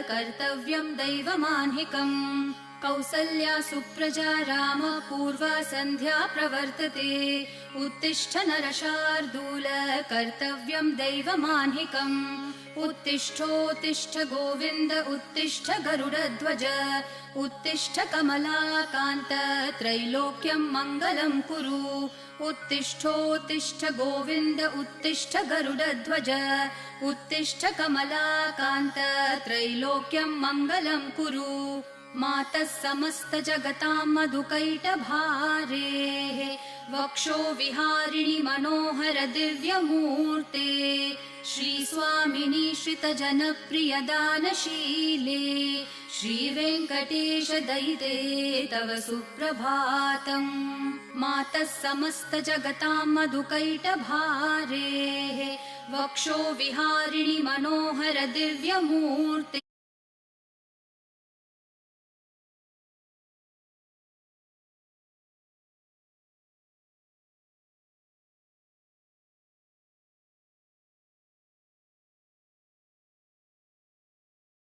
कर्तव्यं दैवमान्हिकम् कौसल्या सुप्रजा राम पूर्वा सन्ध्या प्रवर्तते उत्तिष्ठ नरशार्दूल कर्तव्यं दैवमान्हिकम् उत्तिष्ठोत्तिष्ठ गोविन्द उत्तिष्ठ गरुडध्वज उत्तिष्ठ कमलाकान्त त्रैलोक्यं मङ्गलं कुरु उत्तिष्ठोत्तिष्ठ गोविन्द उत्तिष्ठ गरुडध्वज उत्तिष्ठ कमलाकान्त त्रैलोक्यं मङ्गलं कुरु मातः समस्त जगतां मधुकैटभारेः वक्षो विहारिणि मनोहर दिव्यमूर्ते श्रीस्वामिनि श्रितजनप्रिय दानशीले श्रीवेङ्कटेश दयिते तव सुप्रभातम् मातः समस्त जगतां मधुकैटभारेः वक्षो विहारिणि मनोहर दिव्यमूर्ते